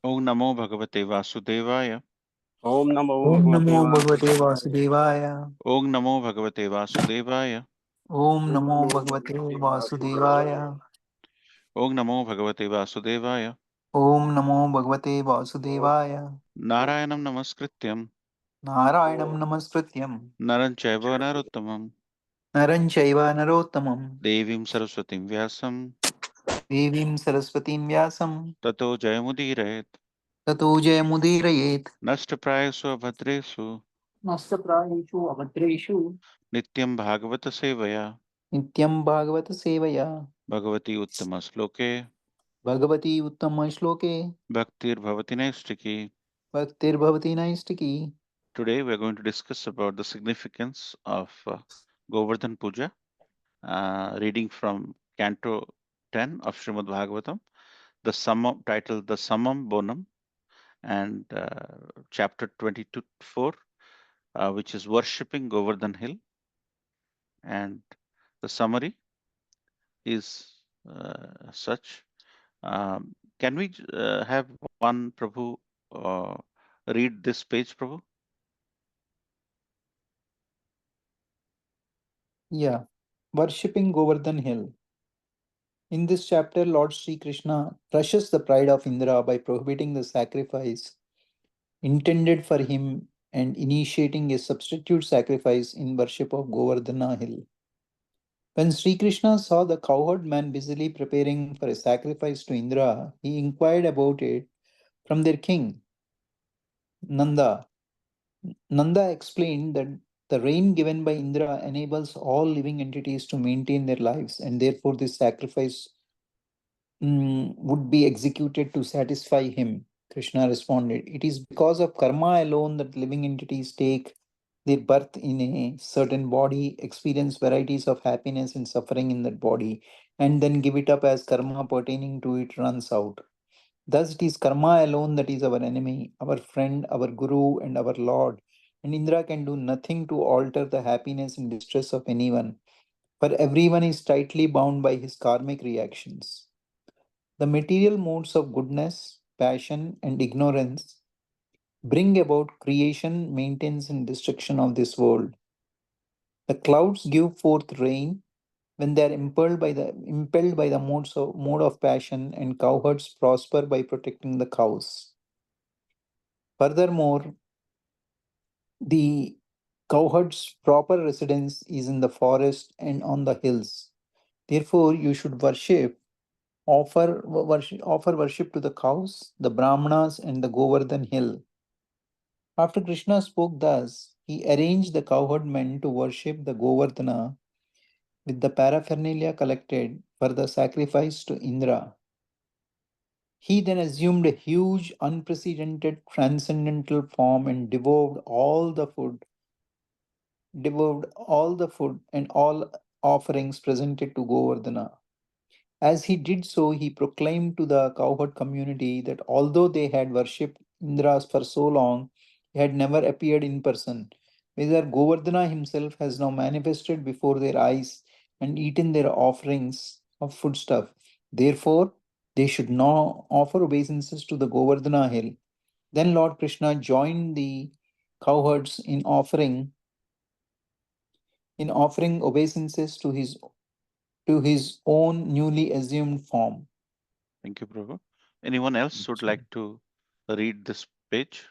Om Namo Bhagavate Vasudevaya. Om Namo Om Bhagavate Namo Bhagavate Vasudevaya. Vasudevaya. Om Namo Bhagavate Vasudevaya. Om Om Namo Namo Bhagavate Bhagavate Vasudevaya. Vasudevaya. Om Namo Bhagavate Vasudevaya. Om Namo Bhagavate Vasudevaya. Narayanam Namaskrityam. Narayanam Namaskrityam. Naran Chaiva Narottamam. Naran Chaiva Narottamam. Devim Saraswatim Vyasam. Devim Saraswatim Vyasam. Tato Jayamudirayat. Tato Jayamudirayet. Nashtaprayasu Abhadresu. Nastaprayeshu Abhadreshu. Nityam Bhagavata Sevaya. Nityam Bhagavata Sevaya. Bhagavati Uttama Sloke. Bhagavati Uttama Shloke. Bhaktir Bhavati Naistiki. Bhaktir Bhavati Naistiki. Today we are going to discuss about the significance of Govardhan Puja. Reading from Canto 10 of Srimad Bhagavatam, the summum titled the Summum Bonum, and chapter 22:4, which is worshipping Govardhan Hill. And the summary is such. Can we have one Prabhu read this page, Prabhu? Yeah. Worshipping Govardhan Hill. In this chapter, Lord Sri Krishna crushes the pride of Indra by prohibiting the sacrifice intended for him and initiating a substitute sacrifice in worship of Govardhana Hill. When Sri Krishna saw the cowherd man busily preparing for a sacrifice to Indra, he inquired about it from their king, Nanda. Nanda explained that the rain given by Indra enables all living entities to maintain their lives, and therefore this sacrifice would be executed to satisfy him. Krishna responded, it is because of karma alone that living entities take their birth in a certain body, experience varieties of happiness and suffering in that body, and then give it up as karma pertaining to it runs out. Thus, it is karma alone that is our enemy, our friend, our guru, and our Lord. And Indra can do nothing to alter the happiness and distress of anyone, for everyone is tightly bound by his karmic reactions. The material modes of goodness, passion, and ignorance bring about creation, maintenance, and destruction of this world. The clouds give forth rain when they are impelled by the mode of passion, and cowherds prosper by protecting the cows. Furthermore, the cowherd's proper residence is in the forest and on the hills. Therefore, you should offer worship to the cows, the Brahmanas, and the Govardhan hill. After Krishna spoke thus, he arranged the cowherd men to worship the Govardhana with the paraphernalia collected for the sacrifice to Indra. He then assumed a huge, unprecedented, transcendental form and devoured all the food and all offerings presented to Govardhana. As he did so, he proclaimed to the cowherd community that although they had worshipped Indras for so long, he had never appeared in person. Whether Govardhana himself has now manifested before their eyes and eaten their offerings of foodstuff. Therefore, they should now offer obeisances to the Govardhana hill. Then Lord Krishna joined the cowherds in offering obeisances to his own newly assumed form. Thank you, Prabhu. Anyone else would like to read this page?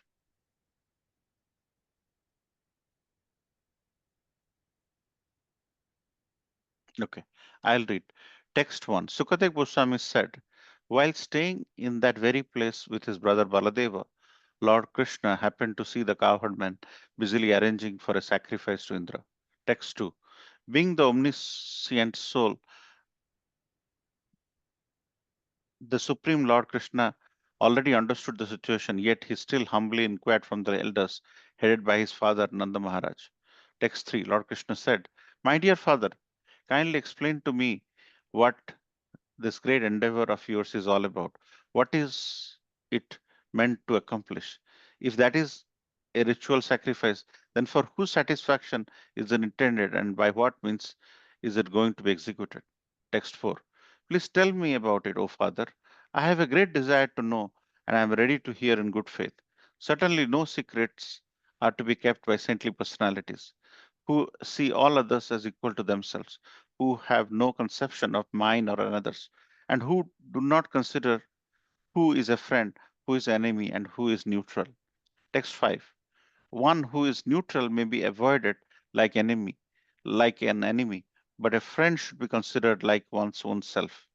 Okay, I'll read. Text 1. Sukadev Goswami said, while staying in that very place with his brother Baladeva, Lord Krishna happened to see the cowherd man busily arranging for a sacrifice to Indra. Text 2. Being the omniscient soul, the Supreme Lord Krishna already understood the situation, yet he still humbly inquired from the elders headed by his father Nanda Maharaj. Text 3. Lord Krishna said, my dear father, kindly explain to me what this great endeavor of yours is all about. What is it meant to accomplish? If that is a ritual sacrifice, then for whose satisfaction is it intended and by what means is it going to be executed? Text 4. Please tell me about it, O Father. I have a great desire to know and I am ready to hear in good faith. Certainly, no secrets are to be kept by saintly personalities who see all others as equal to themselves, who have no conception of mine or another's, and who do not consider who is a friend, who is enemy, and who is neutral. Text 5. One who is neutral may be avoided like an enemy, but a friend should be considered like one's own self.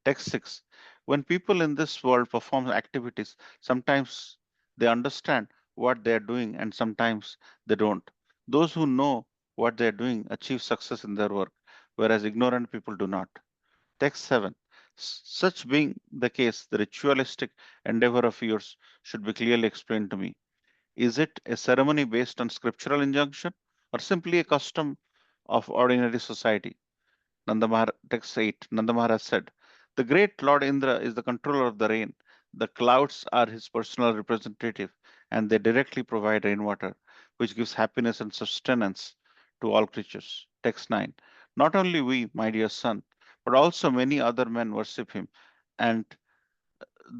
Text 6. When people in this world perform activities, sometimes they understand what they are doing and sometimes they don't. Those who know what they are doing achieve success in their work, whereas ignorant people do not. Text 7. Such being the case, the ritualistic endeavor of yours should be clearly explained to me. Is it a ceremony based on scriptural injunction or simply a custom of ordinary society? Text 8, Nanda Maharaj said, the great Lord Indra is the controller of the rain. The clouds are his personal representative and they directly provide rainwater, which gives happiness and sustenance to all creatures. Text 9, not only we, my dear son, but also many other men worship him and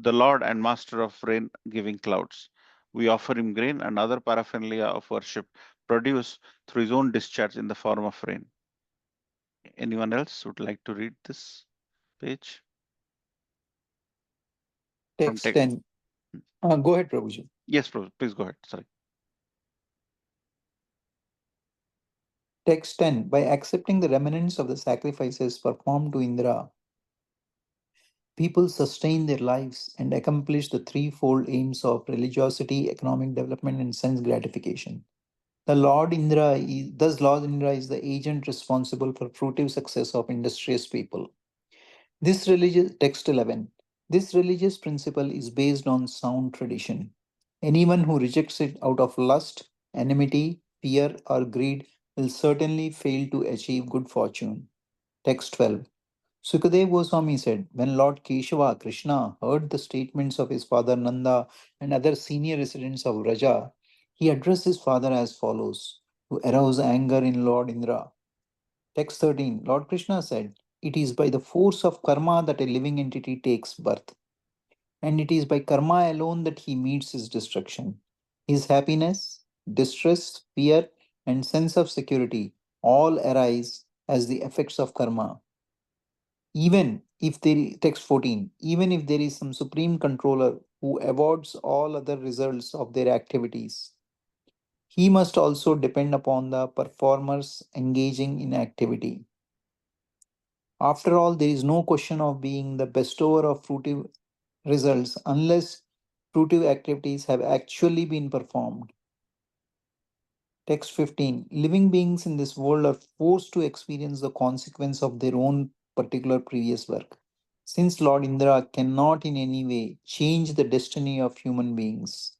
the Lord and Master of rain giving clouds. We offer him grain and other paraphernalia of worship produced through his own discharge in the form of rain. Anyone else would like to read this page? From Text 10. Go ahead, Prabhuji. Yes, please go ahead. Sorry. Text 10. By accepting the remnants of the sacrifices performed to Indra, people sustain their lives and accomplish the threefold aims of religiosity, economic development, and sense gratification. Thus Lord Indra is the agent responsible for fruitive success of industrious people. This religious text 11. This religious principle is based on sound tradition. Anyone who rejects it out of lust, enmity, fear, or greed will certainly fail to achieve good fortune. Text 12. Sukadeva Goswami said, when Lord Keshava, Krishna, heard the statements of his father Nanda and other senior residents of Raja, he addressed his father as follows to arouse anger in Lord Indra. Text 13. Lord Krishna said, it is by the force of karma that a living entity takes birth, and it is by karma alone that he meets his destruction. His happiness, distress, fear, and sense of security all arise as the effects of karma. Text 14, even if there is some supreme controller who awards all other results of their activities, he must also depend upon the performers engaging in activity. After all, there is no question of being the bestower of fruitive results unless fruitive activities have actually been performed. Text 15. Living beings in this world are forced to experience the consequence of their own particular previous work. Since Lord Indra cannot in any way change the destiny of human beings,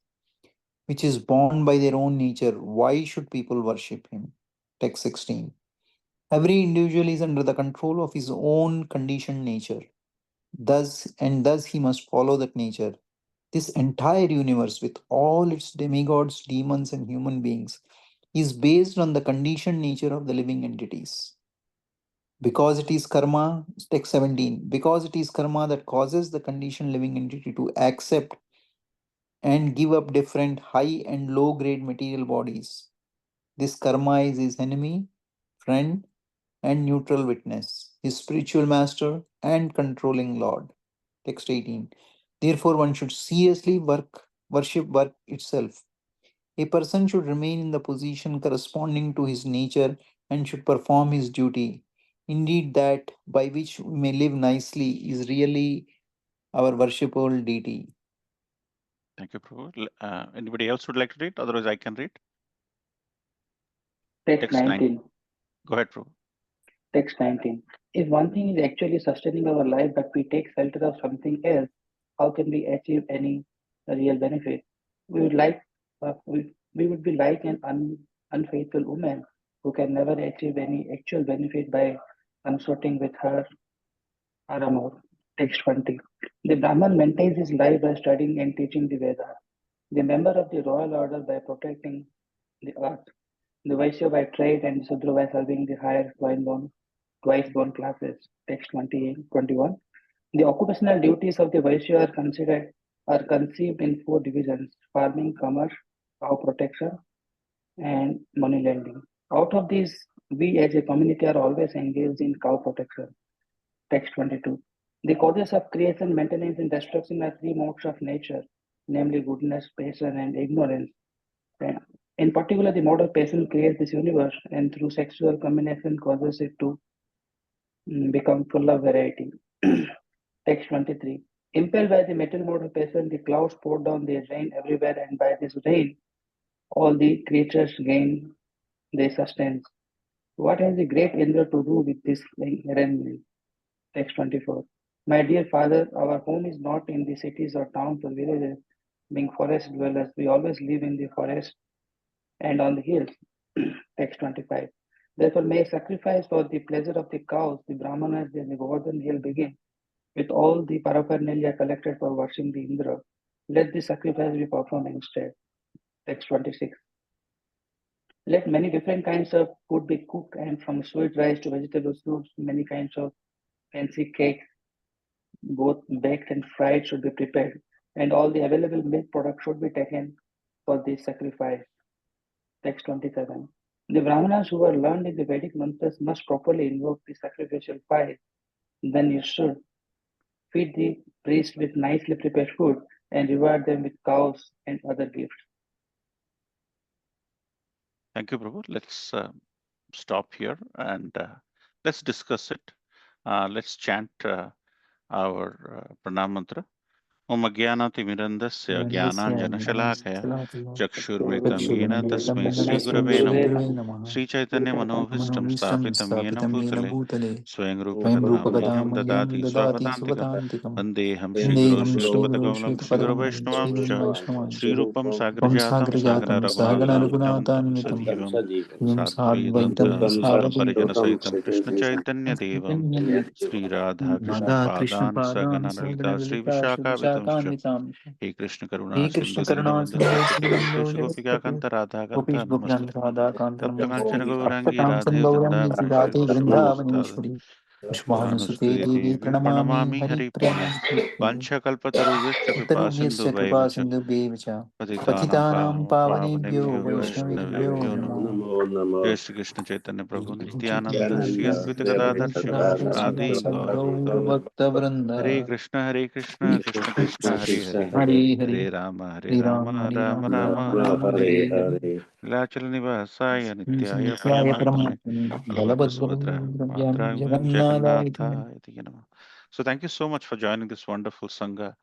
which is born by their own nature, why should people worship him? Text 16. Every individual is under the control of his own conditioned nature. Thus he must follow that nature. This entire universe, with all its demigods, demons, and human beings, is based on the conditioned nature of the living entities. Because it is karma, text 17, because it is karma that causes the conditioned living entity to accept and give up different high and low grade material bodies. This karma is his enemy, friend, and neutral witness, his spiritual master and controlling lord. Text 18. Therefore, one should seriously worship work itself. A person should remain in the position corresponding to his nature and should perform his duty. Indeed, that by which we may live nicely is really our worshipable deity. Thank you, Prabhu. Anybody else would like to read? Otherwise, I can read. Text Text 9. 19. Go ahead, Prabhu. Text 19. If one thing is actually sustaining our life but we take shelter of something else, how can we achieve any real benefit? We would like we would be like an unfaithful woman who can never achieve any actual benefit by consorting with her amour. Text 20. The Brahman maintains his life by studying and teaching the Vedas. The member of the royal order by protecting the earth. The Vaishya by trade and the Sudra by serving the higher twice born classes. Text 21. The occupational duties of the Vaishya are considered are conceived in four divisions: farming, commerce, cow protection, and money lending. Out of these, we as a community are always engaged in cow protection. Text 22. The causes of creation, maintenance, and destruction are three modes of nature, namely goodness, passion, and ignorance. And in particular, the mode of passion creates this universe, and through sexual combination causes it to become full of variety. Text 23. Impelled by the material mode of passion, the clouds pour down their rain everywhere, and by this rain, all the creatures gain their sustenance. What has the great Indra to do with this arrangement? Text 24. My dear father, our home is not in the cities or towns or villages, being forest dwellers. We always live in the forest and on the hills. Text 25. Therefore, may sacrifice for the pleasure of the cows, the Brahmanas, and the Govardhan hill begin with all the paraphernalia collected for worshiping the Indra. Let the sacrifice be performed instead. Text 26. Let many different kinds of food be cooked, and from sweet rice to vegetable soups, many kinds of fancy cakes, both baked and fried, should be prepared, and all the available milk products should be taken for the sacrifice. Text 27. The Brahmanas who are learned in the Vedic mantras must properly invoke the sacrificial fire. Then you should feed the priest with nicely prepared food and reward them with cows and other gifts. Thank you, Prabhu. Let's stop here and let's discuss it. Let's chant our pranam mantra. Om Agyanatimirandasya Gyananjanashalakaya Chakshurmilitam Yena Tasmai Sri Gurave Namaha Sri Chaitanya Manovistam Sthapitam Yena Bhutale Swayam Rupa Kadam Dadati Swapadantikam Vandeham Shri Guru Shnupadakamlam Shri Guru Vaishnavamscha Shri Rupam Sagrajatam Sahagana Raghunathan Vitam Tam Sadjivam Satvaidantam Saparijana Saitam Krishna Chaitanya Devam Sri Radha Krishna Radha Krishna Padan Padan Sagana Lalita Sri Sagadagavita Vishaka Vitamscha Shivishakavitam hey Krishna He Karuna Krishna Sindhu Karuna Deenbandhu Sindhu जगतपते Sridhando Gopesh Gopika Jagatpate Kant Radha Kant Gopish Gopinand नमस्ते Radha Kantam तप्त कंचन Gaurangi Aptakamsam Radhe Gauram Vrindavaneshwari Radhe वृषभानुसुते Vrindavaneshwari Vishwanusute भानुसुते Devi देवी Pranamami प्रणमामि Hari हरिप्रिये Priyam वाञ्छकल्पतरुभ्यश्च कृपा Uttarubhyasya सिन्धुभैव Kripa च Sindhu Bevacha पतितानां Patitanam Pavanebhyo पावनेभ्यो Vaishnavebhyo वैष्णवेभ्यो नमः Namo जय श्री कृष्ण चैतन्य प्रभु नित्यानंद श्री Nityananda अद्वैत Shri गदाधर Advaita शिवासादि गौर Gaura भक्तवृंद Bhakta Vrinda हरे कृष्ण कृष्ण कृष्ण हरे हरे Hari Hari हरे Hari Ram Rama Hari Ram Rama Ram Rama हरे Rama हरे Hari Hari Nilachal निवासाय नित्याय Nityaya परमात्मने Paramatmane Balabhadra Subhadra Balabhadram मात्राभ्याम Jagannatha जगन्नाथाय ते नमः. So thank you so much for joining this wonderful sangha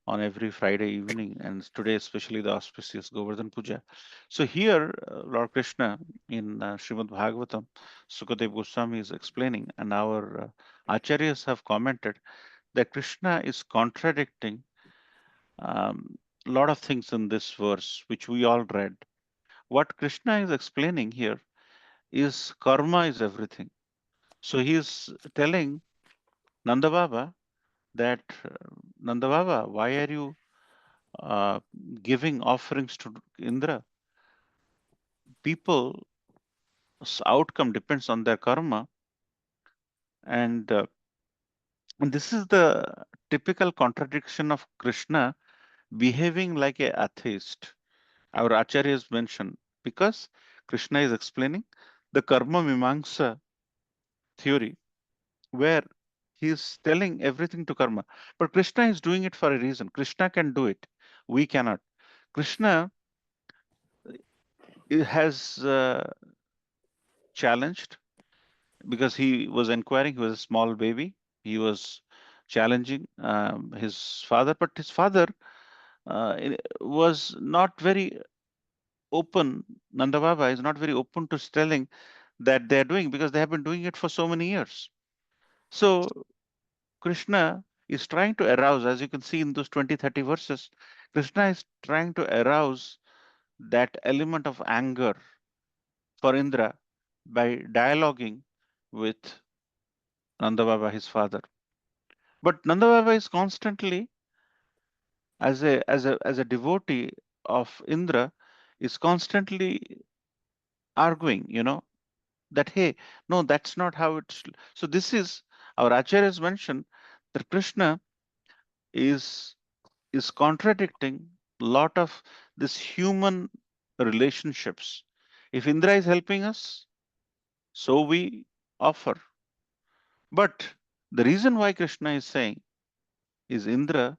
on every Friday evening, and today especially the auspicious Govardhan Puja. So here, Lord Krishna in Srimad Bhagavatam, Sukadev Goswami is explaining, and our acharyas have commented that Krishna is contradicting a lot of things in this verse, which we all read. What Krishna is explaining here is karma is everything. So he is telling Nanda Baba that Nanda Baba, why are you uh, giving offerings to Indra? People's outcome depends on their karma, and this is the typical contradiction of Krishna behaving like a atheist. Our acharyas mentioned because Krishna is explaining the karma mimamsa theory where he is telling everything to karma, but Krishna is doing it for a reason. Krishna can do it, we cannot. Krishna has challenged because he was inquiring. He was a small baby. He was challenging his father, but his father was not very open. Nanda Baba is not very open to telling that they are doing because they have been doing it for so many years. So Krishna is trying to arouse, as you can see in those 20, 30 verses, Krishna is trying to arouse that element of anger for Indra by dialoguing with Nanda Baba, his father. But Nanda Baba is constantly, as a devotee of Indra, is constantly arguing, that hey, no, that's not how it's. So this is our acharyas mentioned that Krishna is is contradicting a lot of this human relationships. If Indra is helping us, so we offer. But the reason why Krishna is saying is Indra,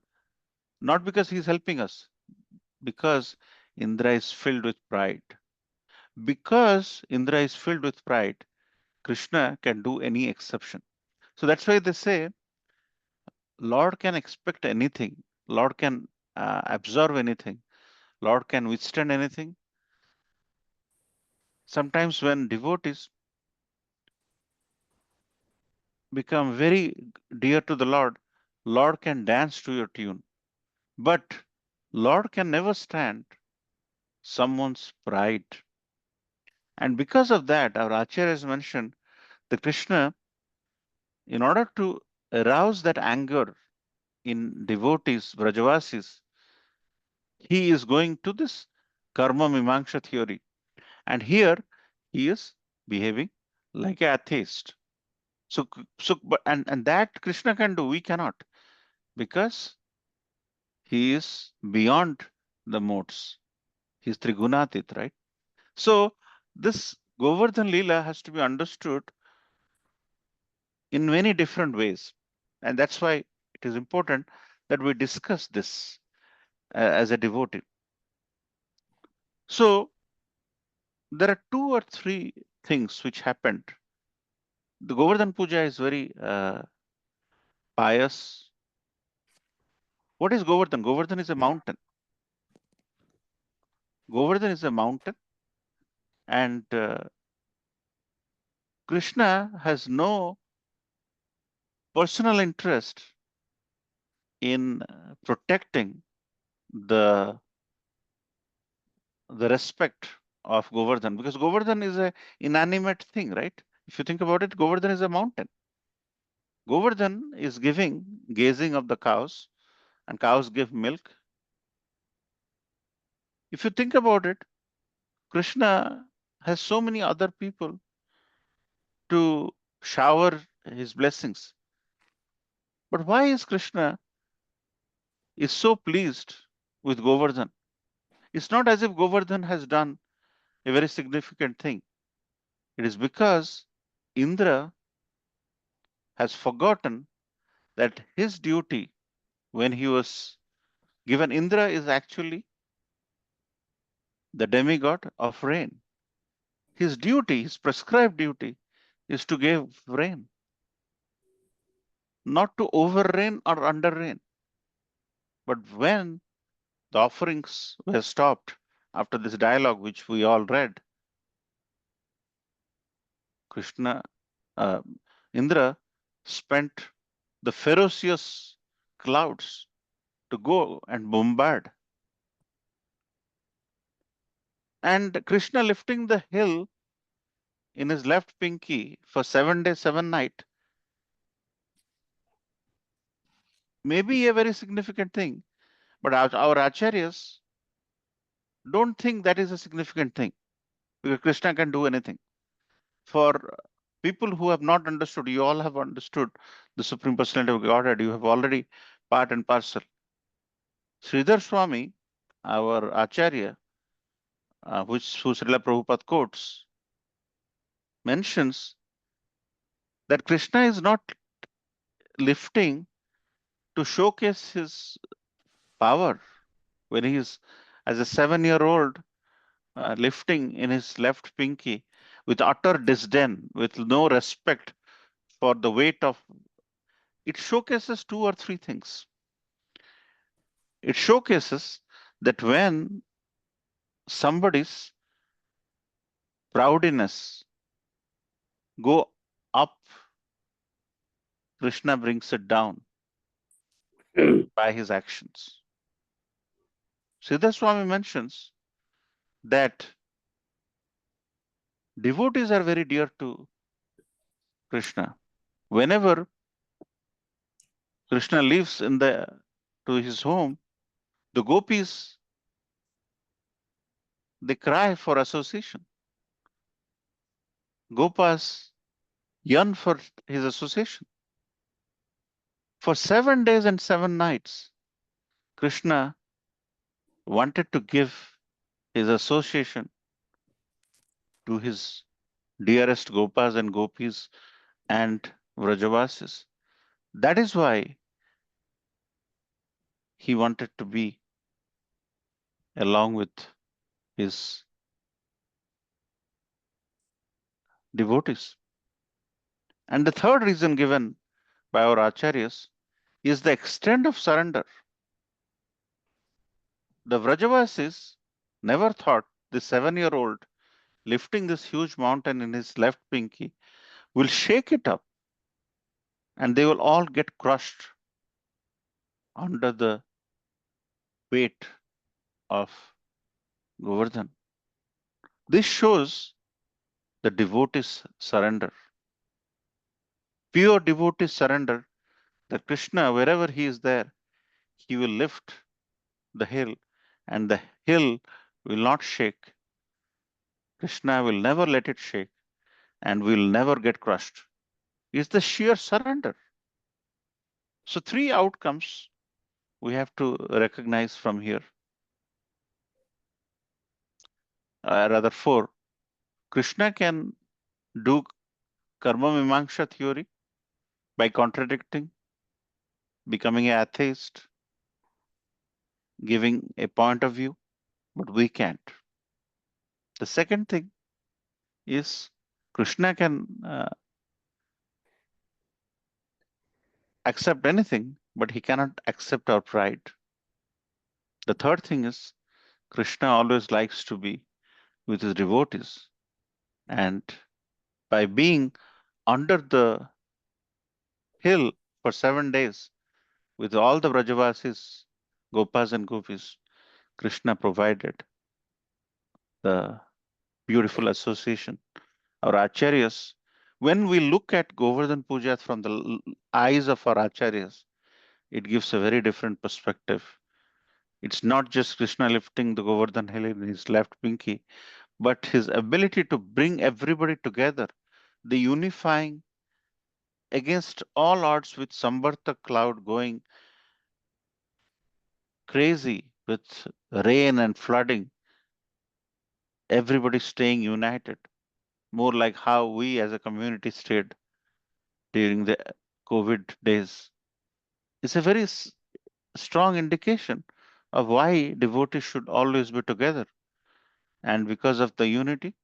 not because he is helping us, because Indra is filled with pride. Because Indra is filled with pride, Krishna can do any exception. So that's why they say Lord can expect anything, Lord can absorb anything, Lord can withstand anything. Sometimes when devotees become very dear to the Lord, Lord can dance to your tune. But Lord can never stand someone's pride. And because of that, our Acharya has mentioned the Krishna, in order to arouse that anger in devotees, Brajavasis, he is going to this karma mimamsha theory. And here he is behaving like an atheist. And that Krishna can do, we cannot, because he is beyond the modes. He's Trigunatit, right? So this Govardhan Leela has to be understood in many different ways. And that's why it is important that we discuss this as a devotee. So there are two or three things which happened. The Govardhan Puja is very pious. What is Govardhan? Govardhan is a mountain. Govardhan is a mountain, and Krishna has no personal interest in protecting the respect of Govardhan, because Govardhan is a inanimate thing, right? If you think about it, Govardhan is a mountain. Govardhan is giving gazing of the cows, and cows give milk. If you think about it, Krishna has so many other people to shower his blessings. But why is Krishna is so pleased with Govardhan? It's not as if Govardhan has done a very significant thing. It is because Indra has forgotten that his duty when he was given, Indra is actually the demigod of rain. His duty, his prescribed duty, is to give rain, not to over rain or under rain. But when the offerings were stopped after this dialogue, which we all read, Krishna, uh, Indra spent the ferocious clouds to go and bombard. And Krishna lifting the hill in his left pinky for 7 days, 7 nights may be a very significant thing. But our acharyas don't think that is a significant thing, because Krishna can do anything. For people who have not understood, you all have understood the Supreme Personality of Godhead, you have already part and parcel. Sridhar Swami, our Acharya, who Srila Prabhupada quotes, mentions that Krishna is not lifting to showcase his power when he is, as a 7-year-old, lifting in his left pinky with utter disdain, with no respect for the weight of. It showcases two or three things. It showcases that when somebody's proudness go up, Krishna brings it down by his actions. Siddha Swami mentions that devotees are very dear to Krishna. Whenever Krishna leaves to his home, the gopis, they cry for association. Gopas yearn for his association. For 7 days and 7 nights, Krishna wanted to give his association to his dearest Gopas and Gopis and Vrajavasis. That is why he wanted to be along with his devotees. And the third reason given by our acharyas is the extent of surrender. The Vrajavasis never thought the 7-year-old lifting this huge mountain in his left pinky will shake it up and they will all get crushed under the weight of Govardhan. This shows the devotee's surrender. Pure devotee surrender that Krishna, wherever he is there, he will lift the hill and the hill will not shake. Krishna will never let it shake and will never get crushed. It's the sheer surrender. So, three outcomes we have to recognize from here, rather, four. Krishna can do karma mimamsha theory by contradicting, becoming an atheist, giving a point of view, but we can't. The second thing is Krishna can accept anything, but he cannot accept our pride. The third thing is Krishna always likes to be with his devotees. And by being under the hill for 7 days with all the Brajavasis, Gopas and Gopis, Krishna provided the beautiful association. Our acharyas, when we look at Govardhan Puja from the eyes of our acharyas, it gives a very different perspective. It's not just Krishna lifting the Govardhan hill in his left pinky, but his ability to bring everybody together, the unifying against all odds with Sambarta cloud going crazy with rain and flooding, everybody staying united, more like how we as a community stayed during the COVID days. It's a very strong indication of why devotees should always be together. And because of the unity,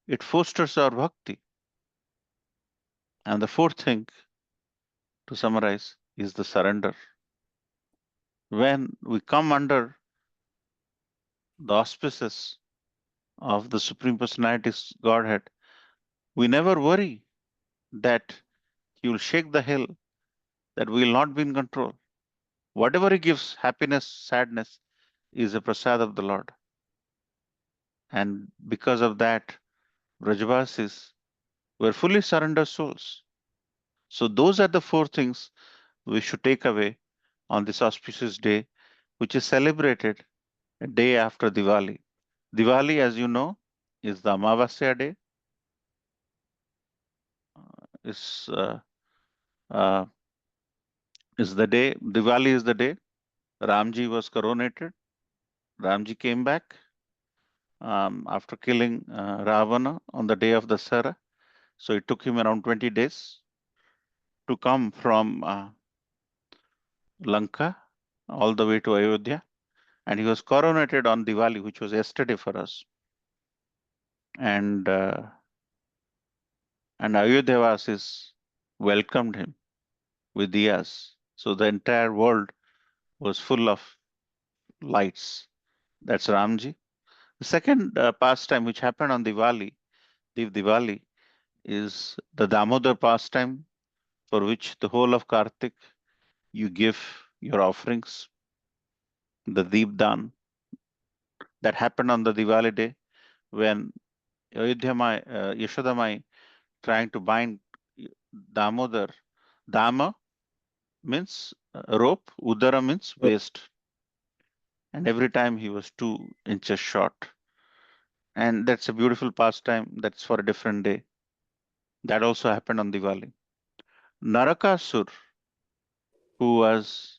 it fosters our bhakti. And the fourth thing, to summarize, is the surrender. When we come under the auspices of the Supreme Personality's Godhead, we never worry that He will shake the hill, that we will not be in control. Whatever He gives, happiness, sadness, is a prasad of the Lord. And because of that, Brajavasis were fully surrendered souls. So those are the four things we should take away on this auspicious day, which is celebrated a day after Diwali. Diwali, as you know, is the Amavasya day. Is uh, is the day. Diwali is the day Ramji was coronated. Ramji came back after killing Ravana on the day of the Dasara. So it took him around 20 days to come from Lanka all the way to Ayodhya. And he was coronated on Diwali, which was yesterday for us. And Ayodhyawasis welcomed him with diyas. So the entire world was full of lights. That's Ramji. The second pastime which happened on Diwali, Div Diwali, is the Damodar pastime, for which the whole of Kartik you give your offerings, the Deepdan. That happened on the Diwali day when Yashodamai trying to bind Damodar. Dama means rope, Udara means waist. And every time he was 2 inches short. And that's a beautiful pastime. That's for a different day. That also happened on Diwali. Narakasur, who was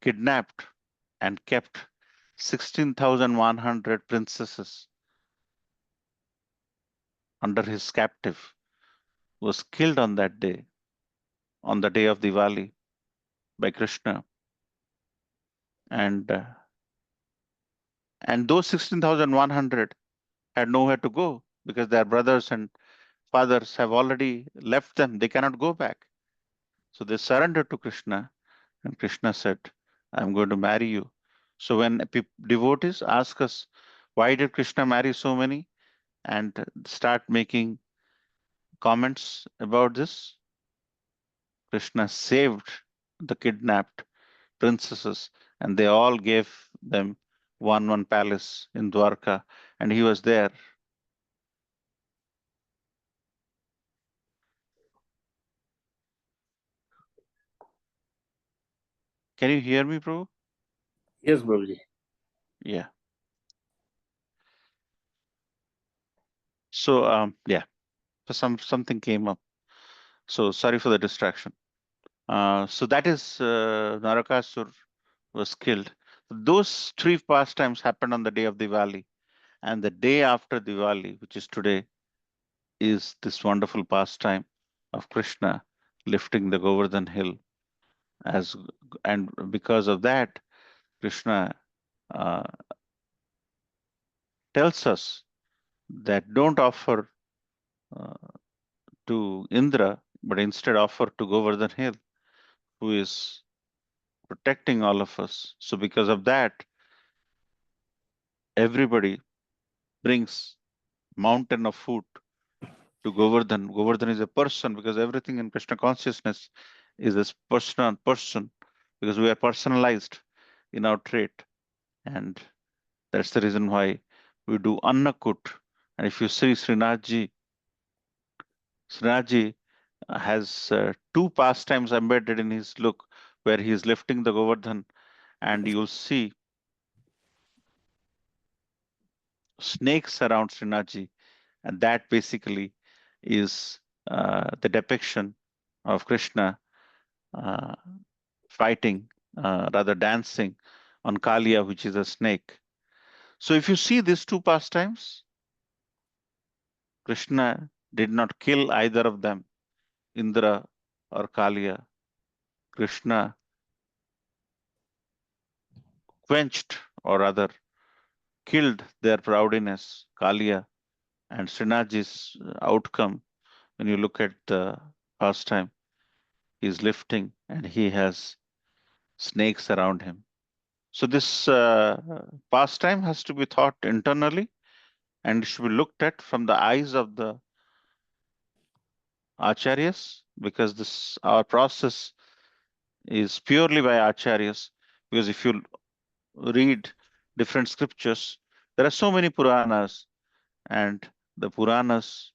kidnapped and kept 16,100 princesses under his captive, was killed on that day, on the day of Diwali, by Krishna. And those 16,100 had nowhere to go because their brothers and fathers have already left them. They cannot go back. So they surrendered to Krishna, and Krishna said, I'm going to marry you. So when devotees ask us, why did Krishna marry so many? And start making comments about this, Krishna saved the kidnapped princesses, and they all gave them one palace in Dwarka, and he was there. Can you hear me, Prabhu? Yes, Babuji. Yeah. So yeah, so something came up. So sorry for the distraction. So that is Narakasur was killed. Those three pastimes happened on the day of Diwali, and the day after Diwali, which is today, is this wonderful pastime of Krishna lifting the Govardhan hill. And because of that, Krishna uh, tells us that don't offer uh, to Indra, but instead offer to Govardhan hill, who is protecting all of us. So because of that, everybody brings mountain of food to Govardhan. Govardhan is a person because everything in Krishna consciousness is this person because we are personalized in our trait. And that's the reason why we do Annakut. And if you see Srinathji has two pastimes embedded in his look where he is lifting the Govardhan, and you'll see snakes around Srinathji, and that basically is the depiction of Krishna uh, fighting, rather dancing on Kalia, which is a snake. So if you see these two pastimes, Krishna did not kill either of them, Indra or Kalia. Krishna quenched, or rather killed their proudness, Kalia, and Srinathji's outcome. When you look at the pastime, he's lifting and he has snakes around him. So this pastime has to be thought internally and should be looked at from the eyes of the acharyas, because this our process is purely by acharyas. Because if you read different scriptures, there are so many Puranas, and the Puranas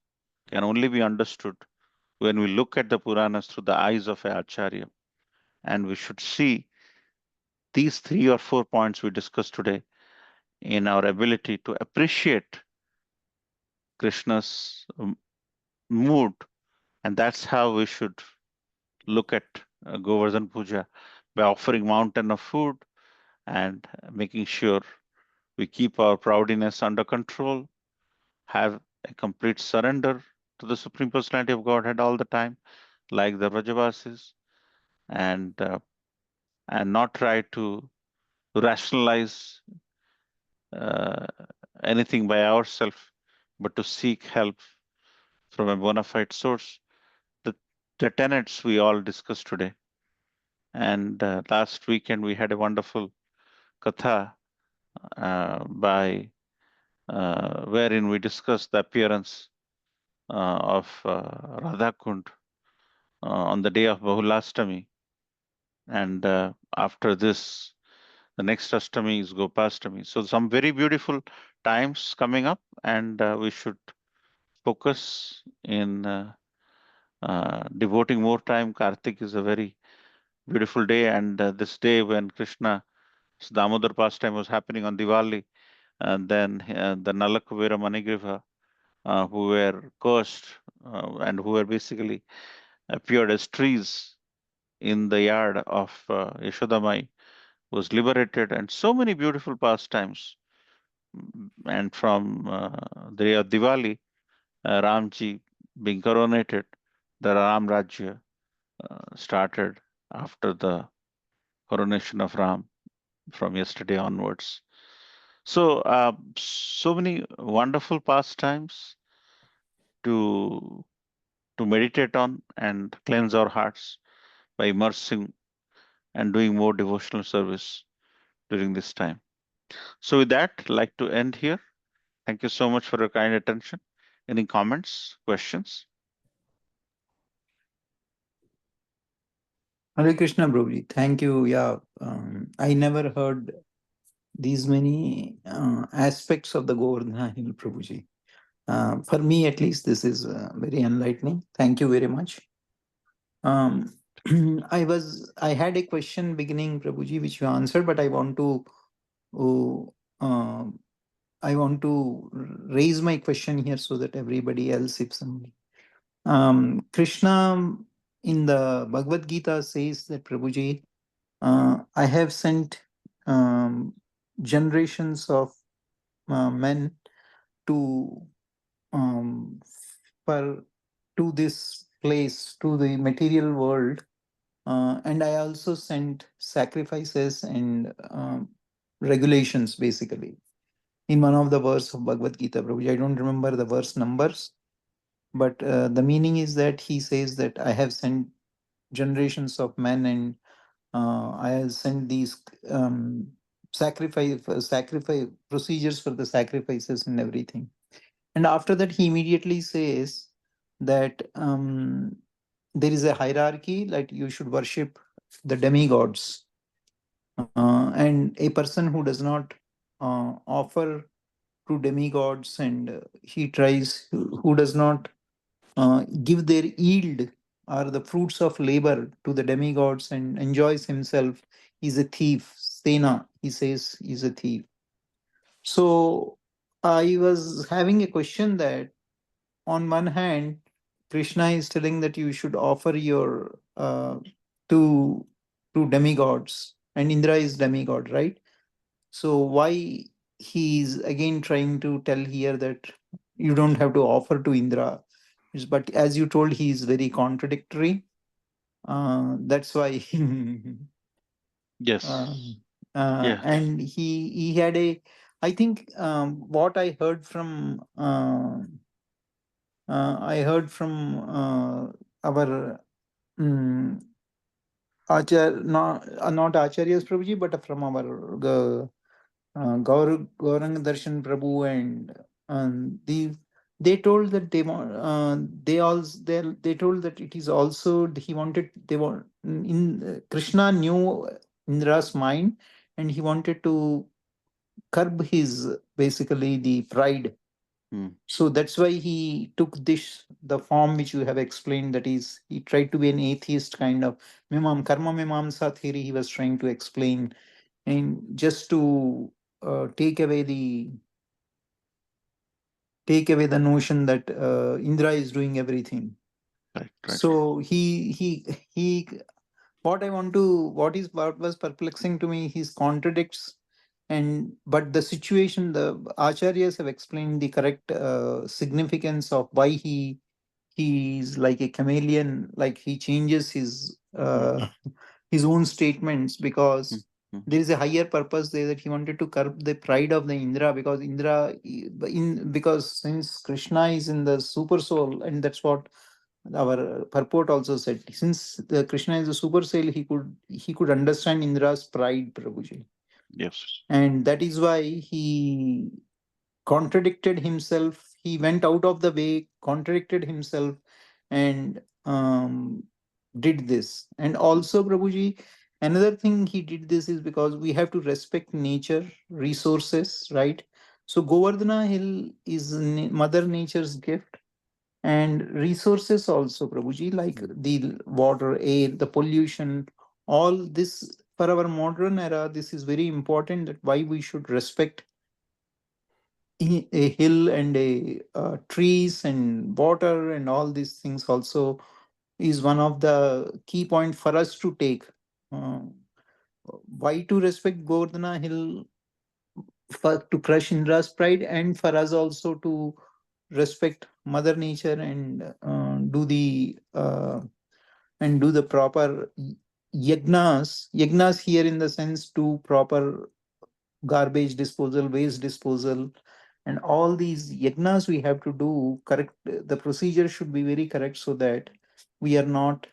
can only be understood when we look at the Puranas through the eyes of an Acharya. And we should see these 3 or 4 points we discussed today in our ability to appreciate Krishna's mood. And that's how we should look at Govardhan Puja, by offering mountain of food and making sure we keep our proudness under control, have a complete surrender to the Supreme Personality of Godhead all the time, like the Vrajavasis, and not try to rationalize uh, anything by ourselves, but to seek help from a bona fide source. The, the tenets we all discussed today. And last weekend we had a wonderful katha by wherein we discussed the appearance of Radha Kund on the day of Bahulastami. And after this, the next Ashtami is Gopastami. So some very beautiful times coming up, and we should focus in devoting more time. Kartik is a very beautiful day, and this day when Krishna's Damodar pastime was happening on Diwali, and then the Nalakuvera Manigriva, who were cursed and who were basically appeared as trees in the yard of Yashodamai, was liberated, and so many beautiful pastimes. And from the day of Diwali, Ramji being coronated, the Ram Rajya started after the coronation of Ram from yesterday onwards. So, so many wonderful pastimes to meditate on and cleanse our hearts by immersing and doing more devotional service during this time. So, with that, I'd like to end here. Thank you so much for your kind attention. Any comments, questions? Hare Krishna, Prabhuji. Thank you. Yeah, I never heard these many aspects of the Govardhan Hill, Prabhuji. For me, at least, this is very enlightening. Thank you very much. Um, I had a question beginning, Prabhuji, which you answered, but uh, I want to raise my question here so that everybody else, if somebody, Krishna in the Bhagavad Gita says that Prabhuji, I have sent generations of men to um, for to this place, to the material world, and I also sent sacrifices and regulations, basically, in one of the verse of Bhagavad Gita, Prabhuji. I don't remember the verse numbers, but the meaning is that he says that I have sent generations of men, and I have sent these sacrifice procedures for the sacrifices and everything. And after that, he immediately says that there is a hierarchy, like you should worship the demigods, and a person who does not offer to demigods, and he tries, who does not give their yield or the fruits of labor to the demigods and enjoys himself, is a thief. Sena, he says, is a thief. So I was having a question that, on one hand, Krishna is telling that you should offer your to demigods, and Indra is demigod, right? So why he's again trying to tell here that you don't have to offer to Indra? But as you told, he is very contradictory. That's why. Yes. Yeah. And he had a. I think what I heard from our um, not Acharyas Prabhuji, but from our Gaurang Darshan Prabhu, and the they told that they told that it is also, he wanted, they want in Krishna knew Indra's mind, and he wanted to curb his, basically, the pride. So that's why he took this, the form which you have explained, that is, he tried to be an atheist kind of karma mimamsa theory he was trying to explain, and just to take away the notion that Indra is doing everything. Right. Right. So he what was perplexing to me, his contradicts, and but the situation, the acharyas have explained the correct significance of why he's like a chameleon, like he changes his own statements, because there is a higher purpose there, that he wanted to curb the pride of the Indra, because because since Krishna is in the super soul, and that's what our purport also said, since the Krishna is a super soul, he could understand Indra's pride, Prabhuji. Yes. And that is why he contradicted himself. He went out of the way, contradicted himself, and did this. And also, Prabhuji, another thing he did this is because we have to respect nature, resources, right? So Govardhana Hill is Mother Nature's gift, and resources also, Prabhuji, like the water, air, the pollution, all this. For our modern era, this is very important, that why we should respect a hill, and a trees and water and all these things also is one of the key point for us to take. Uh, why to respect Govardhana Hill, for to crush Indra's pride, and for us also to respect Mother Nature and do the proper yagnas. Yagnas here in the sense to proper garbage disposal, waste disposal, and all these yagnas we have to do correct. The procedure should be very correct so that we are not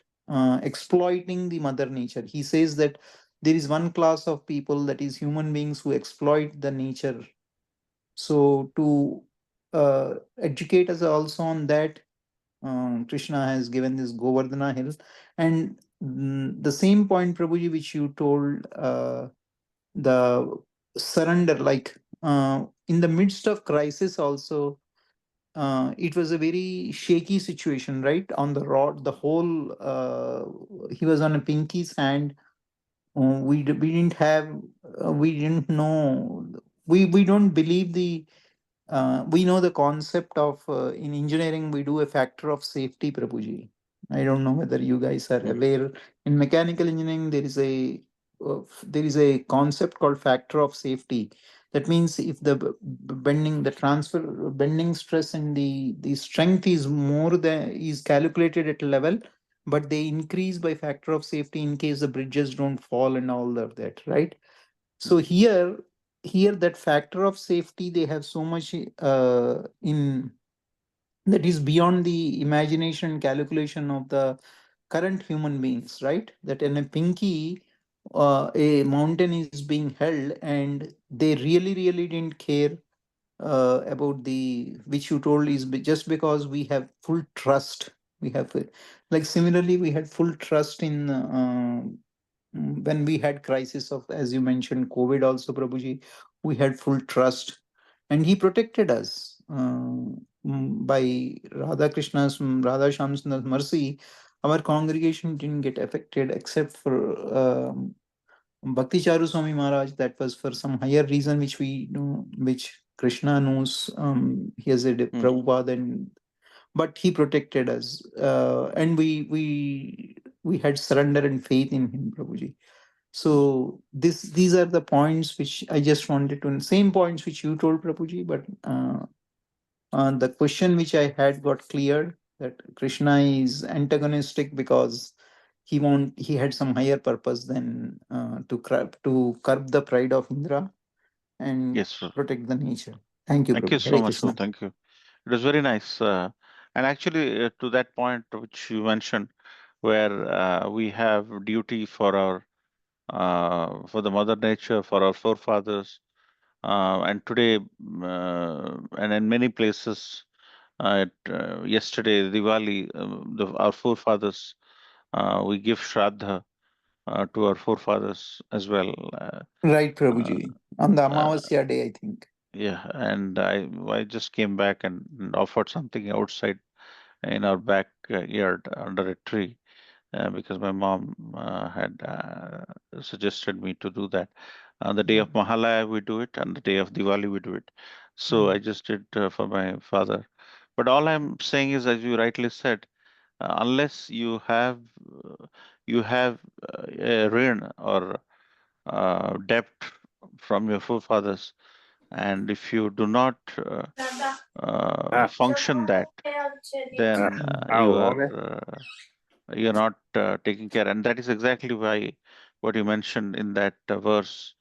exploiting the Mother Nature. He says that there is one class of people, that is human beings, who exploit the nature. So to educate us also on that, Krishna has given this Govardhana hill, and the same point, Prabhuji, which you told, the surrender, like in the midst of crisis, also it was a very shaky situation, right? On the rod, the whole he was on a pinky's hand. We didn't have, we didn't know, we don't believe the we know the concept of in engineering we do a factor of safety, Prabhuji. I don't know whether you guys are aware. In mechanical engineering, there is a concept called factor of safety. That means if the bending, the transfer bending stress and the strength is more than is calculated at a level, but they increase by factor of safety in case the bridges don't fall and all of that, right? So here that factor of safety they have so much in, that is beyond the imagination and calculation of the current human beings, right? That in a pinky, a mountain is being held, and they really didn't care about the, which you told is just because we have full trust. We have like similarly we had full trust in when we had crisis of, as you mentioned, COVID also, Prabhuji, we had full trust, and he protected us by Radha Krishna's, Radha Shamsundar's mercy. Our congregation didn't get affected except for Bhakti Charu Swami Maharaj. That was for some higher reason which we know, which Krishna knows. He has a Prabhupada, and but he protected us, and we had surrender and faith in him, Prabhuji. So these are the points which I just wanted to, same points which you told, Prabhuji, but the question which I had got cleared, that Krishna is antagonistic because he had some higher purpose than to curb the pride of Indra and Yes, sir. protect the nature. Thank you, Thank you Prabhu. so Hare much, sir. Krishna. Thank you. It was very nice. And actually, to that point which you mentioned, where we have duty for our for the mother nature, for our forefathers, and today, and in many places, yesterday, Diwali, our forefathers, we give Shraddha to our forefathers as well. Right, Uh, Prabhuji. On the uh, Amavasya day, I think. yeah, and I just came back and offered something outside in our backyard under a tree because my mom had suggested me to do that. On the day of Mahalaya, we do it, and the day of Diwali, we do it. So I just did for my father. But all I'm saying is, as you rightly said, unless you have a rin or debt from your forefathers, and if you do not Ah, function that, then ah, okay. you're not taking care, and that is exactly why what you mentioned in that verse,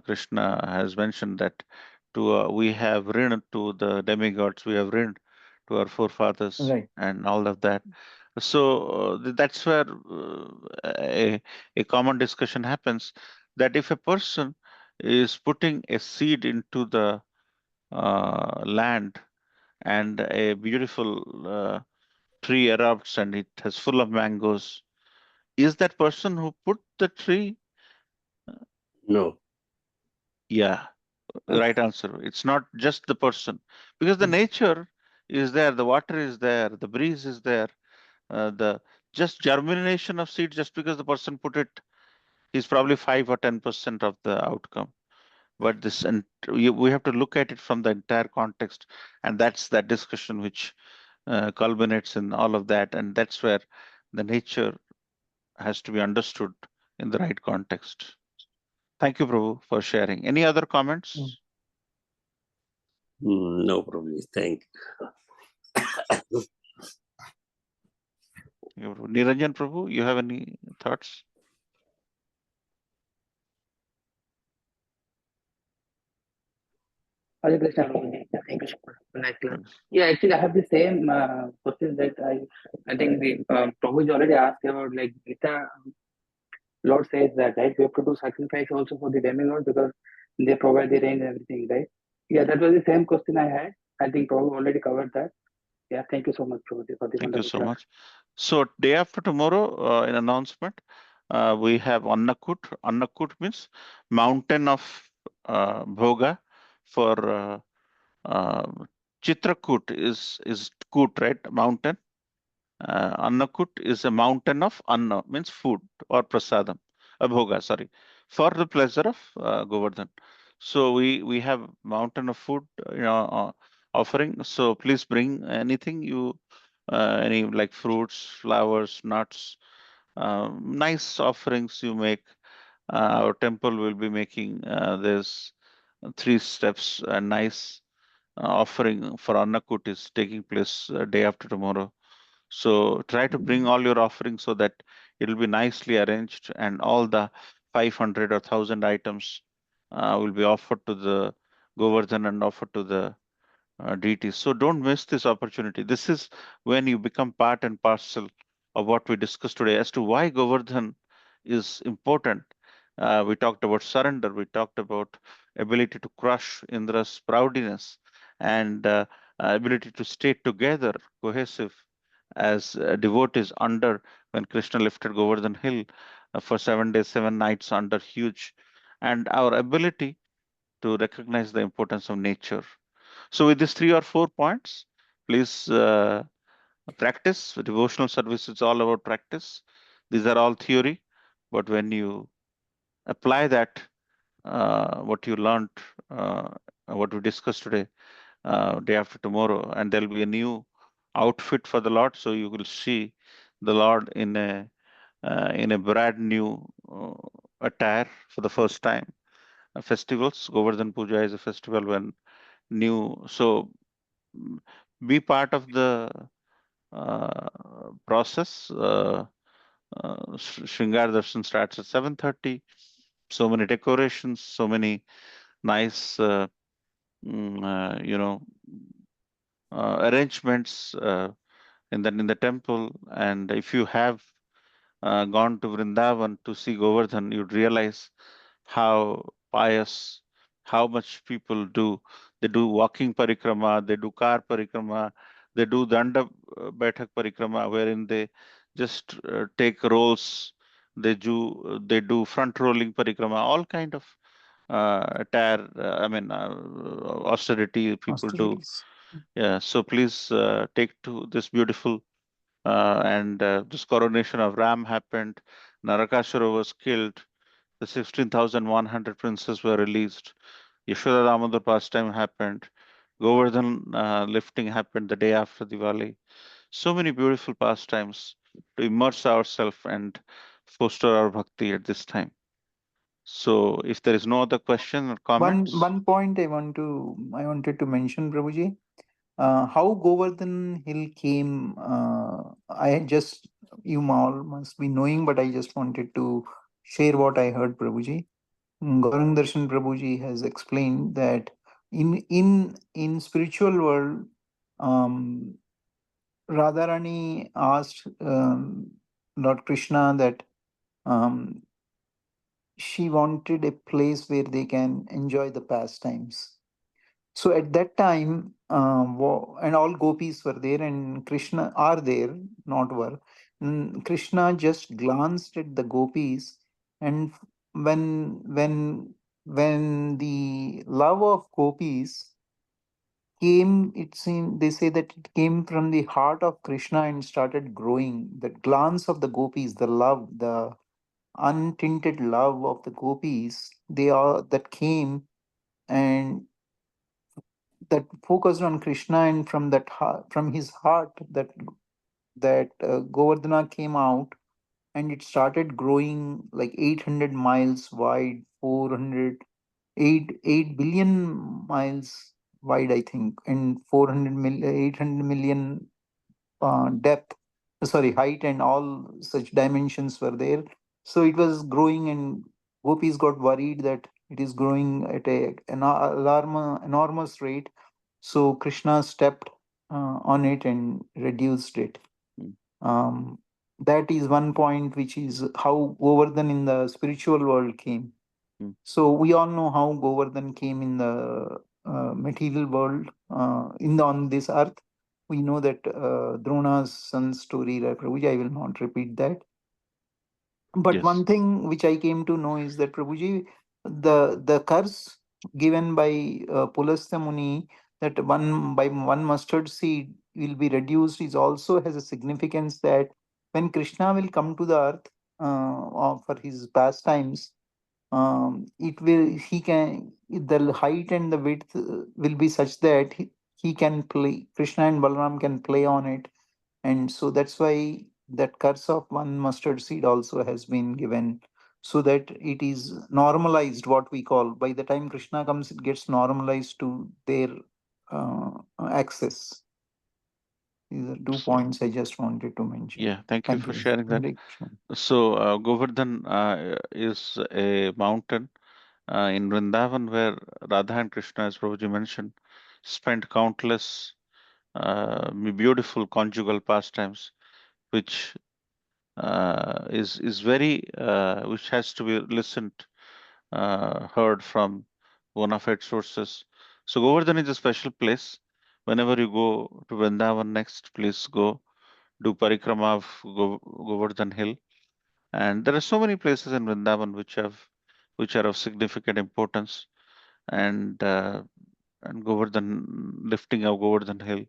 Krishna has mentioned that to we have rin to the demigods, we have rin to our forefathers, Right. and all of that. So that's where a common discussion happens, that if a person is putting a seed into the land, and a beautiful tree erupts and it has full of mangoes, is that person who put the tree? No. Yeah, right answer. It's not just the person, because the nature is there, the water is there, the breeze is there, the just germination of seed, just because the person put it, is probably 5 or 10% of the outcome. But this, and we have to look at it from the entire context, and that's that discussion which culminates in all of that, and that's where the nature has to be understood in the right context. Thank you, Prabhu, for sharing. Any other comments? No, Prabhuji. Thank you. Niranjan Prabhu, you have any thoughts? Hare Krishna, Prabhuji. Thank you so much for nice class. Thanks. Yeah, actually, I have the same question that I think the Prabhuji already asked about, like Gita. Lord says that, right? We have to do sacrifice also for the demigod because they provide the rain and everything, right? Yeah, that was the same question I had. I think Prabhu already covered that. Yeah, thank you so much, Prabhuji, for the Thank you wonderful so class. much. So day after tomorrow, in announcement, we have Annakut. Annakut means mountain of bhoga for Chitrakut is Kut, right? Mountain. Annakut is a mountain of Anna, means food or prasadam, bhoga, sorry, for the pleasure of Govardhan. So we have mountain of food, offering. So please bring anything any like fruits, flowers, nuts, nice offerings you make. Our temple will be making there's 3 steps, a nice offering for Annakut is taking place day after tomorrow. So try to bring all your offerings so that it will be nicely arranged and all the 500 or 1000 items will be offered to the Govardhan and offered to the deities. So don't miss this opportunity. This is when you become part and parcel of what we discussed today as to why Govardhan is important. We talked about surrender. We talked about ability to crush Indra's proudness and ability to stay together, cohesive as devotees under when Krishna lifted Govardhan Hill for 7 days, 7 nights under huge, and our ability to recognize the importance of nature. So with these 3 or 4 points, please practice. Devotional service is all about practice. These are all theory, but when you apply that, what you learned, what we discussed today, day after tomorrow, and there'll be a new outfit for the Lord. So you will see the Lord in a brand new attire for the first time. Festivals, Govardhan Puja is a festival when new. So be part of the process. Shringar Darshan starts at 7:30. So many decorations, so many nice, you know, arrangements in the temple. And if you have gone to Vrindavan to see Govardhan, you'd realize how pious, how much people do. They do walking parikrama, they do car parikrama, they do danda baithak parikrama, wherein they just take rolls. They do front rolling parikrama, all kind of austerity people do. Austerities. Yeah, so please take to this beautiful and this coronation of Ram happened. Narakasura was killed. The 16,100 princes were released. Yashoda Damodar pastime happened. Govardhan lifting happened the day after Diwali. So many beautiful pastimes to immerse ourselves and foster our bhakti at this time. So, if there is no other question or comments, One point I wanted to mention, Prabhuji. How Govardhan Hill came, you all must be knowing, but I just wanted to share what I heard, Prabhuji. Gaurang Darshan Prabhuji has explained that in spiritual world, Radharani asked Lord Krishna that um, she wanted a place where they can enjoy the pastimes. So at that time, and all gopis were there, and Krishna are there, not were. Krishna just glanced at the gopis, and when the love of gopis came, it seemed they say that it came from the heart of Krishna and started growing. The glance of the gopis, the love, the untinted love of the gopis, they are that came and that focused on Krishna, and from his heart, that Govardhana came out, and it started growing like 800 miles wide, 8 billion miles wide, I think, and 800 million depth, sorry, height, and all such dimensions were there. So it was growing, and gopis got worried that it is growing at enormous rate. So Krishna stepped on it and reduced it. Mm. That is one point, which is how Govardhan in the spiritual world came. Mm. So we all know how Govardhan came in the material world, on this earth. We know that Drona's son story, right, Prabhuji? I will not repeat that. But Yes. one thing which I came to know is that, Prabhuji, the curse given by Pulastya Muni, that one mustard seed will be reduced, is also has a significance that when Krishna will come to the earth for his pastimes, it will he can the height and the width will be such that he can play, Krishna and Balaram can play on it. And so that's why that curse of one mustard seed also has been given, so that it is normalized, what we call, by the time Krishna comes, it gets normalized to their access. These are 2 points I just wanted to mention. Yeah, thank you Thank for you. sharing that. Hare Krishna. So, Govardhan is a mountain in Vrindavan where Radha and Krishna, as Prabhuji mentioned, spent countless beautiful conjugal pastimes, which is very which has to be listened, heard from bona fide sources. So Govardhan is a special place. Whenever you go to Vrindavan next, please go do parikrama of Govardhan Hill. And there are so many places in Vrindavan which are of significant importance. And Govardhan, lifting of Govardhan Hill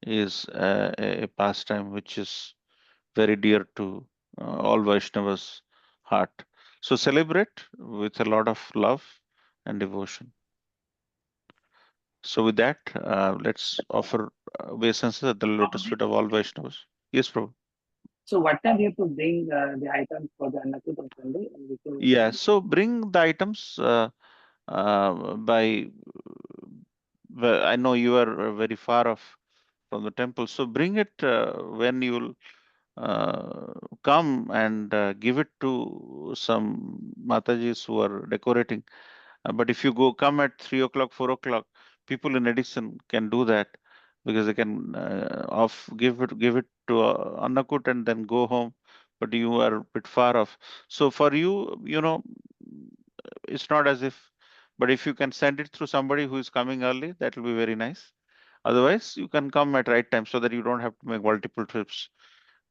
is a pastime which is very dear to all Vaishnavas' heart. So celebrate with a lot of love and devotion. So with that, let's offer obeisances at the lotus feet of all Vaishnavas. Yes, Prabhu. So what time we have to bring the items for the Annakut on Sunday? And we Yeah, so bring the items by. Well, I know you are very far off from the temple, so bring it when you'll come and give it to some Matajis who are decorating. But if you come at 3 o'clock, 4 o'clock, people in Edison can do that because they can give it to Annakut and then go home. But you are a bit far off. So for you, it's not as if. But if you can send it through somebody who is coming early, that will be very nice. Otherwise, you can come at right time so that you don't have to make multiple trips.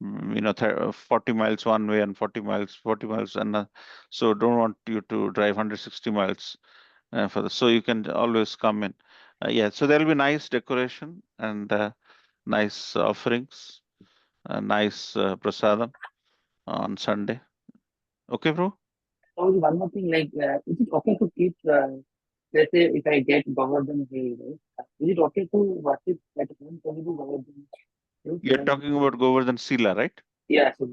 40 miles one way and 40 miles, and so don't want you to drive 160 miles for the. So you can always come in. Yeah, so there'll be nice decoration and nice offerings, nice prasadam on Sunday. Okay, bro? only one more thing, like, is it okay to keep, let's say, if I get Govardhan Hill, right? Is it okay to worship at home? Can we do Govardhan Hill? You're talking about Govardhan Sila, right? Yeah, so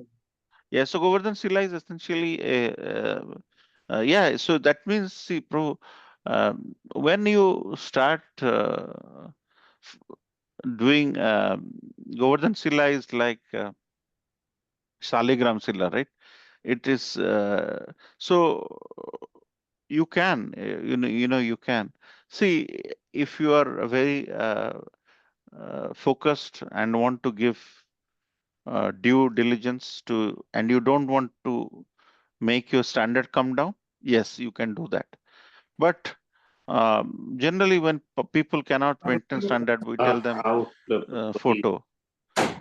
Yeah, so Govardhan Sila is essentially yeah, so that means, see, when you start f- doing Govardhan Sila is like Saligram Sila, right? It is so you can, you can see if you are very focused and want to give due diligence to, and you don't want to make your standard come down, yes, you can do that. But generally, when people cannot maintain standard, we tell them How photo.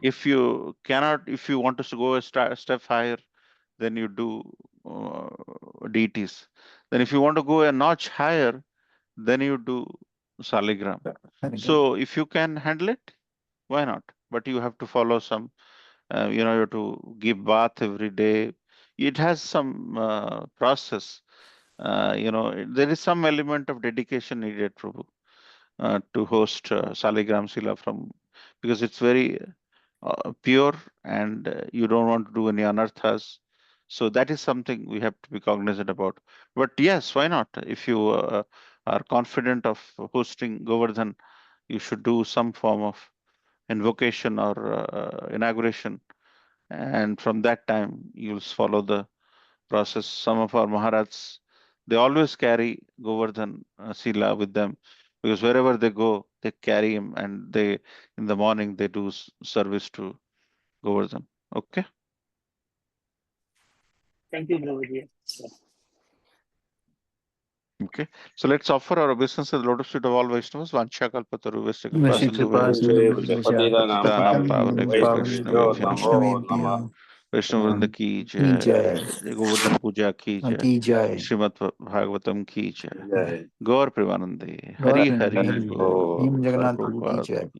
If you want us to go a step higher, then you do uh, deities. Then if you want to go a notch higher, then you do saligram. Hare Krishna. So if you can handle it, why not? But you have to follow some, you have to give bath every day. It has some process. There is some element of dedication needed, Prabhu, to host Saligram Sila because it's very pure, and you don't want to do any anarthas. So that is something we have to be cognizant about. But yes, why not? If you are confident of hosting Govardhan, you should do some form of invocation or inauguration, and from that time you'll follow the process. Some of our Maharats, they always carry Govardhan Sila with them, because wherever they go, they carry him, and they in the morning they do service to Govardhan. Okay. Thank you, Guruji. Okay. So let's offer our obeisance at the lotus feet of all Vaishnavas. Vancha kalpataru Vishnu Vishnu Sindhu Kripa Sindhu Vishnu Patitanam Pavanebhyo Pavanebhyo Vaishnavebhyo Namo Vaishnavebhyo Vaishnav Vrinda ki Ki jai, Jai Govardhan Puja ki jai, Ki Jai Srimad Bhagavatam ki jai, Jai Gaur Premanande, Gaura Hari Premanande Hari Hari Bol, Bol Bhim Jagannath Prabhu Ki Prabhupada Jai ki